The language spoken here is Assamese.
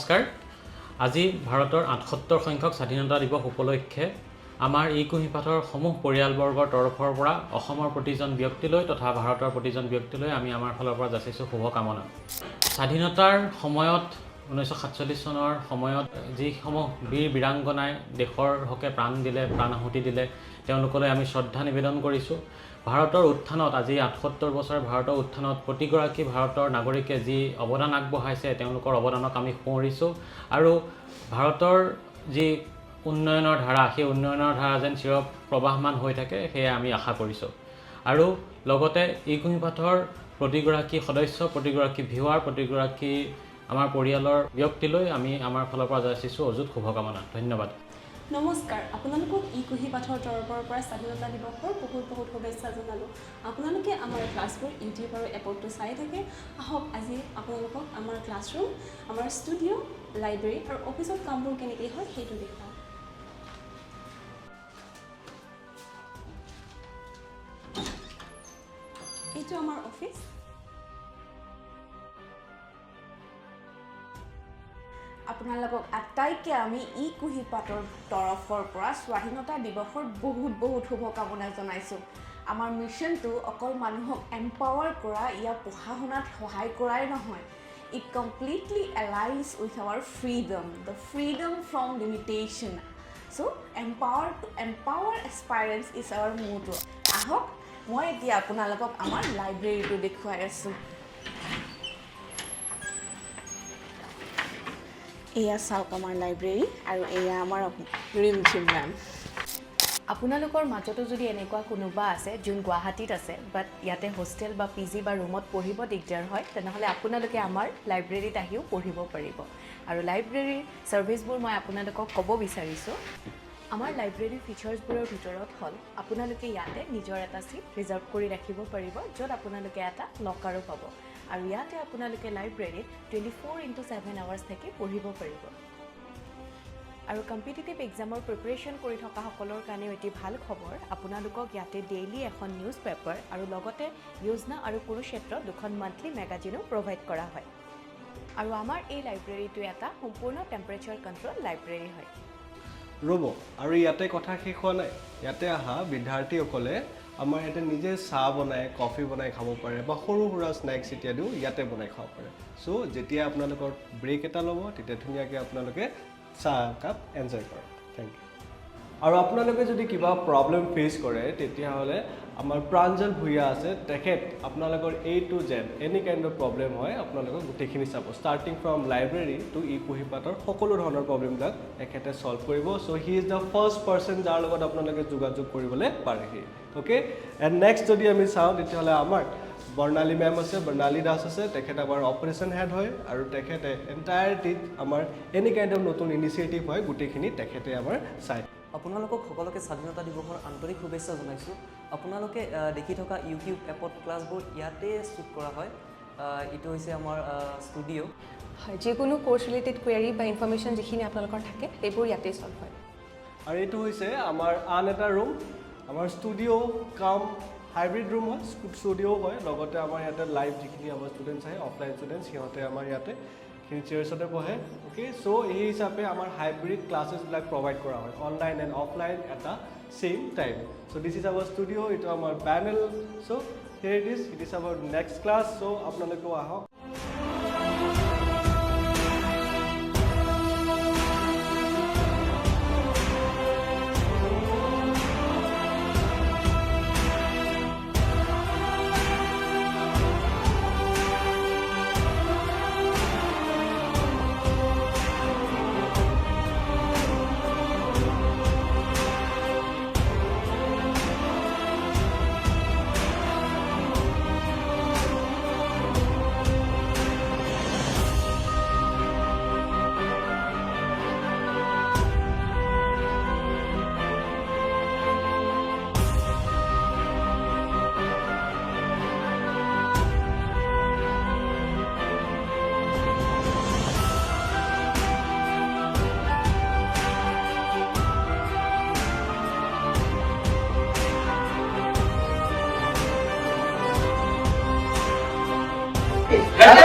নমস্কাৰ আজি ভাৰতৰ ৭৮ সংখ্যক স্বাধীনতা দিৱস উপলক্ষে আমাৰ eKuhipathৰ সমূহ পৰিয়ালবৰ্গৰ তৰফৰ পৰা অসমৰ প্ৰতিজন ব্যক্তিলৈ তথা ভাৰতৰ প্ৰতিজন ব্যক্তিলৈ আমি আমাৰ ফালৰ পৰা যাচিছোঁ শুভকামনা। স্বাধীনতাৰ সময়ত 1947 চনৰ সময়ত যিসমূহ বীৰ বীৰাংগনাই দেশৰ হকে প্ৰাণ দিলে, প্ৰাণ আহুতি দিলে, তেওঁলোকলৈ আমি শ্ৰদ্ধা নিবেদন কৰিছোঁ। ভাৰতৰ উত্থানত আজি ৭৮ বছৰ ভাৰতৰ উত্থানত প্ৰতিগৰাকী ভাৰতৰ নাগৰিকে যি অৱদান আগবঢ়াইছে তেওঁলোকৰ অৱদানক আমি সোঁৱৰিছোঁ আৰু ভাৰতৰ যি উন্নয়নৰ ধাৰা সেই উন্নয়নৰ ধাৰা যেন চিৰ প্ৰবাহমান হৈ থাকে সেয়া আমি আশা কৰিছোঁ। আৰু লগতে eKuhipathৰ প্ৰতিগৰাকী সদস্য, প্ৰতিগৰাকী ভিউৱাৰ, প্ৰতিগৰাকী আমাৰ পৰিয়ালৰ ব্যক্তিলৈ আমি আমাৰ ফালৰ পৰা যাচিছোঁ অযুত শুভকামনা। ধন্যবাদ। নমস্কাৰ, আপোনালোকক eKuhipathৰ তৰফৰ পৰা স্বাধীনতা দিৱসৰ বহুত শুভেচ্ছা জনালোঁ। আপোনালোকে আমাৰ ক্লাছবোৰ ইউটিউব আৰু এপতো চাই থাকে। আহক আজি আপোনালোকক আমাৰ ক্লাছৰুম, আমাৰ ষ্টুডিঅ', লাইব্ৰেৰী আৰু অফিচত কামবোৰ কেনেকৈ হয় সেইটো দেখাওঁ। এইটো আমাৰ অফিচ। আপোনালোকক আটাইকে আমি eKuhipathৰ তৰফৰ পৰা স্বাধীনতা দিৱসৰ বহুত শুভকামনা জনাইছোঁ। আমাৰ মিছনটো অকল মানুহক এম্পাৱাৰ কৰা, ইয়াৰ পঢ়া শুনাত সহায় কৰাই নহয়। It completely aligns with our freedom, the freedom from limitation. So, empower aspirants is our motto. আহক মই এতিয়া আপোনালোকক আমাৰ লাইব্ৰেৰীটো দেখুৱাই আছোঁ। এয়া চাওক আমাৰ লাইব্ৰেৰী আৰু এয়া আমাৰ ৰিমঝিম মেম। আপোনালোকৰ মাজতো যদি এনেকুৱা কোনোবা আছে যোন গুৱাহাটীত আছে বাট ইয়াতে হোষ্টেল বা পিজি বা ৰুমত পঢ়িব দিগদাৰ হয়, তেনেহ'লে আপোনালোকে আমাৰ লাইব্ৰেৰীত আহিও পঢ়িব পাৰিব। আৰু লাইব্ৰেৰীৰ ছাৰ্ভিচবোৰ মই আপোনালোকক ক'ব বিচাৰিছোঁ। আমাৰ লাইব্ৰেৰীৰ ফিচাৰ্ছবোৰৰ ভিতৰত হ'ল আপোনালোকে ইয়াতে নিজৰ এটা চিট ৰিজাৰ্ভ কৰি ৰাখিব পাৰিব, য'ত আপোনালোকে এটা লকাৰো পাব। আৰু ইয়াতে আপোনালোকে লাইব্ৰেৰীত 24/7 আৱাৰ্ছ থাকি পঢ়িব পাৰিব। আৰু কম্পিটিটিভ এক্সামৰ প্ৰিপাৰেশ্যন কৰি থকাসকলৰ কাৰণেও এটি ভাল খবৰ, আপোনালোকক ইয়াতে ডেইলি এখন নিউজ পেপাৰ আৰু লগতে য়োজনা আৰু কুৰুক্ষেত্ৰ দুখন মান্থলি মেগাজিনো প্ৰভাইড কৰা হয়। আৰু আমাৰ এই লাইব্ৰেৰীটো এটা সম্পূৰ্ণ টেম্পাৰেচাৰ কণ্ট্ৰল লাইব্ৰেৰী হয়। ৰ'ব, আৰু ইয়াতে কথা শেষ হোৱা নাই। ইয়াতে অহা বিদ্যাৰ্থীসকলে আমাৰ ইয়াতে নিজে চাহ বনাই, কফি বনাই খাব পাৰে বা সৰু সুৰা স্নেক্স ইত্যাদিও ইয়াতে বনাই খাব পাৰে। চ' যেতিয়া আপোনালোকৰ ব্ৰেক এটা ল'ব তেতিয়া ধুনীয়াকৈ আপোনালোকে চাহ একাপ এনজয় কৰক। Thank you. আৰু আপোনালোকে যদি কিবা প্ৰব্লেম ফেচ কৰে তেতিয়াহ'লে আমাৰ প্ৰাঞ্জল ভূঞা আছে, তেখেত আপোনালোকৰ A to Z any kind of problem হয় আপোনালোকক গোটেইখিনি চাব। ষ্টাৰ্টিং ফ্ৰম লাইব্ৰেৰী টু eKuhipathৰ সকলো ধৰণৰ প্ৰব্লেমবিলাক তেখেতে ছল্ভ কৰিব। So' he is the first person যাৰ লগত আপোনালোকে যোগাযোগ কৰিবলৈ পাৰেহি। অ'কে, এণ্ড নেক্সট যদি আমি চাওঁ তেতিয়াহ'লে আমাৰ বৰ্ণালী মেম আছে, বৰ্ণালী দাস আছে, তেখেত আমাৰ অপাৰেশ্যন হেড হয় আৰু তেখেতে এণ্টায়াৰটিত আমাৰ এনি কাইণ্ড অফ নতুন ইনিচিয়েটিভ হয় গোটেইখিনি তেখেতে আমাৰ চাই। আপোনালোকক সকলোকে স্বাধীনতা দিৱসৰ আন্তৰিক শুভেচ্ছা জনাইছোঁ। আপোনালোকে দেখি থকা ইউটিউব এপত ক্লাছবোৰ ইয়াতে শ্বুট কৰা হয়। এইটো হৈছে আমাৰ ষ্টুডিঅ'। হয়, যিকোনো কোৰ্চ ৰিলেটেড কুৱেৰি বা ইনফৰ্মেশ্যন যিখিনি আপোনালোকৰ থাকে সেইবোৰ ইয়াতেই ছল্ভ হয়। আৰু এইটো হৈছে আমাৰ আন এটা ৰুম, আমাৰ ষ্টুডিঅ' কাম হাইব্ৰিড ৰুম হয়, ষ্টুডিঅ' হয়। লগতে আমাৰ ইয়াতে লাইভ যিখিনি আমাৰ ষ্টুডেণ্টছ আহে, অফলাইন ষ্টুডেণ্টছ, সিহঁতে আমাৰ ইয়াতে চেয়াৰ্ছতে বহে। অ'কে, চ' এই হিচাপে আমাৰ হাইব্ৰিড ক্লাছেছবিলাক প্ৰভাইড কৰা হয়, অনলাইন এণ্ড অফলাইন এটা same time. So' this is our studio', এইটো আমাৰ panel. So' here it is our next class. So' আপোনালোকেও আহক। Hey!